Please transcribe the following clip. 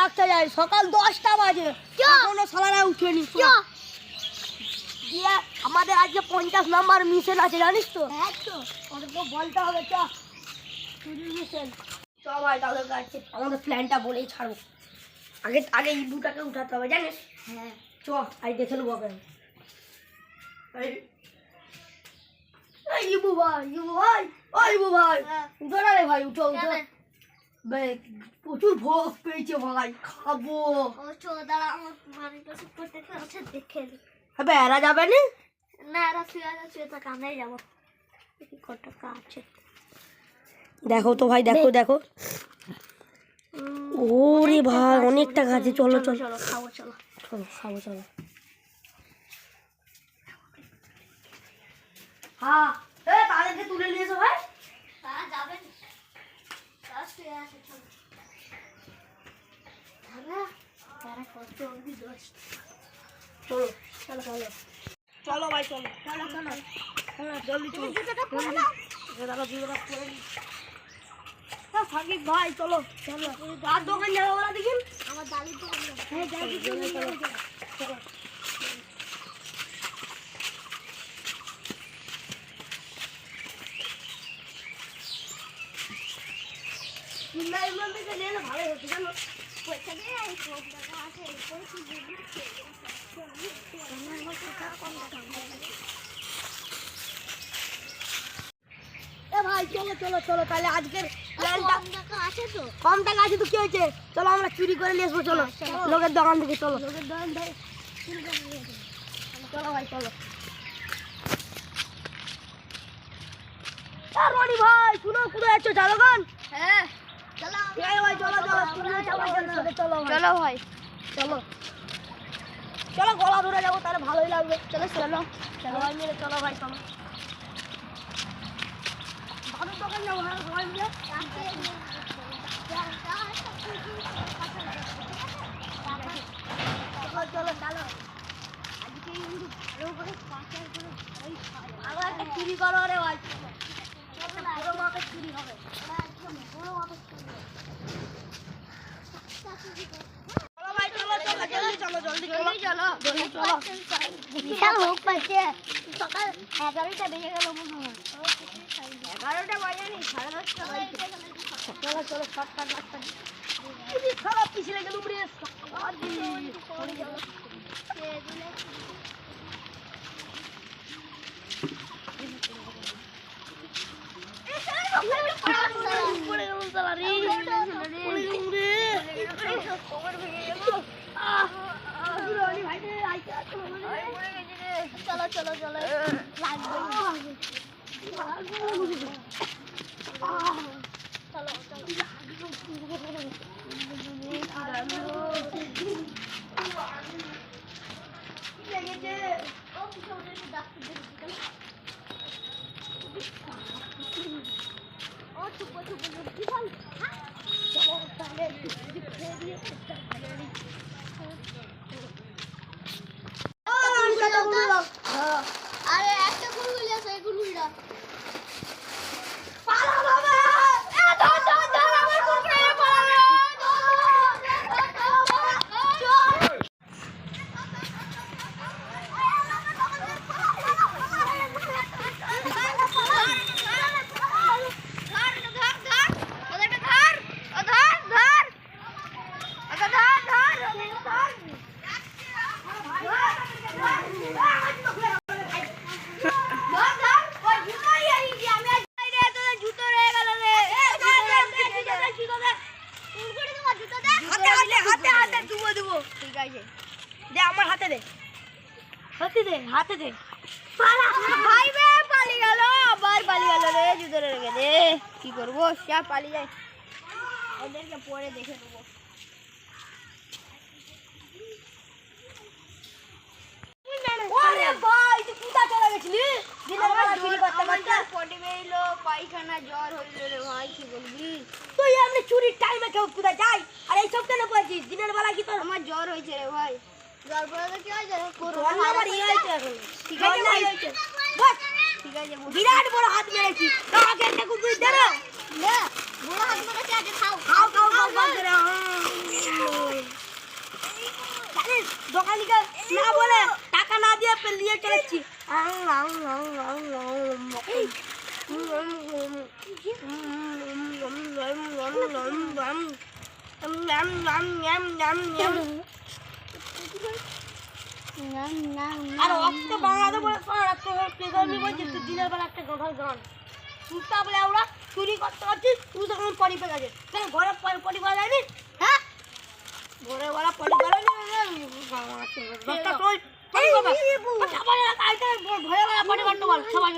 ডাকতে যাই, সকাল 10টা বাজে, এখনো শালারা উঠেনি। দিয়ে আমাদের আজকে 50 নাম্বার মিশন আছে, জানিস তো? হ্যাঁ তো, ওদের তো বলতে হবে। চ চুরির মিশন, চ ভাই। তাহলে আমাদের প্ল্যানটা বলেই ছাড়বো। আগে ইবুটাকে উঠাতে হবে, জানিস? হ্যাঁ চ, আজ দেখে নেবো। ইবু ভাই, ইবু ভাই, ও ইবু ভাই, উঠো না রে ভাই, উঠো উঠো। প্রচুর ভোগ পেয়েছে ভাই, খাবো। এরা যাবে না, এরা শুয়ে থাকা, আমরাই যাবো। দেখো তো ভাই, দেখো দেখো। ওরে ভাই, অনেক টাকা আছে। চলো চলো চলো, খাবো, চলো চলো খাবো, চলো। হ্যাঁ, তাদেরকে তুলে নিয়ে এসো ভাই। যাবেন চলো চলো চলো চলো ভাই, চলো চলো চলো জলদি চলো। সাকিব ভাই চলো চলো, আর দোকান যাবো ওরা, দেখিন আমার দাদির দোকান। হ্যাঁ যাবি, চলো চলো চলো। ভালো হচ্ছে জানো, পয়সা দিয়ে ভাই চলো চলো চলো। তাহলে আজকের কম টাকা আছে তো কি হয়েছে, চলো আমরা চুরি করে নিয়ে আসবো। চলো লোকের দোকান থেকে, চলো লোকের দোকান থেকে চলো ভাই চলো। রনি ভাই শুনো, কোথায় যাচ্ছ? জালগন? হ্যাঁ চলো ভাই, চলো চলো চলো ভাই, চলো চলো, গলা ধরে যাবো, তাহলে ভালোই লাগবে। চলো চলো চলো ভাই মিলে, চলো ভাই চলো। দাদুর দোকান যাবো না সবাই মিলে? চলো চলো আজকে ভালো করে পাচার করে আবার একটা চুরি করো রে ভাই, বড় মাপের চুরি হবে, বড় মাপের চুরি হবে। চলো ভাই চলো চলো, জলদি চলো জলদি চলো চলো জলদি চলো। বিশাল হোক পাচ্ছে, সকাল 11টা বেজে গেল মনে হয়। 11টা বাজেনি, 10:30টা বাজে। চলো চলো শর্টকাট রাস্তা দিয়ে খারাপ পিছলে গেল রে। চলো চলো চলো আরে একটা গুলগুলি আছে, এই গুলগুলিটা পালা বাবা। ধর ধর ধর, আমার কুকুরে পালাবে। আমার হাতে দে, হাতে দে, হাতে দে। ভাই বে পালিয়ে গেল, আবার পালিয়ে গেল রে। জুতো রেখে দে, কি করবো, সব পালিয়ে যায়। ওদেরকে পরে দেখে নেবো। ভাই তুই কোথায় চলে গেছিলি? পায়খানা জ্বর হইল রে ভাই, কি বলবি? তুই এমনি চুরির টাইমে কেউ কোথায় যাই, আর এইসব কেন বলছিস? দিনের বেলা কি তোর? আমার জ্বর হয়েছে রে ভাই। জ্বর পড়ে কি হয়েছে? ঠিক আছে বিরাট বড় হাত মেরেছি, কাকে একটা কুকুর দে রে। বড় হাত মেরেছি, আগে খাও খাও খাও খাও। আর অক্ত বাংলাতে বলে পড়াতে আমি বলছি তুই দিনের বেলা একটা গাঁথার গান তুই বলে ওরা চুরি করতে পারছিস তুই তখন পরি পেয়ে গেছে কেন ঘরে পরি করা যায়নি হ্যাঁ ঘরে ওরা পরি করে সবাই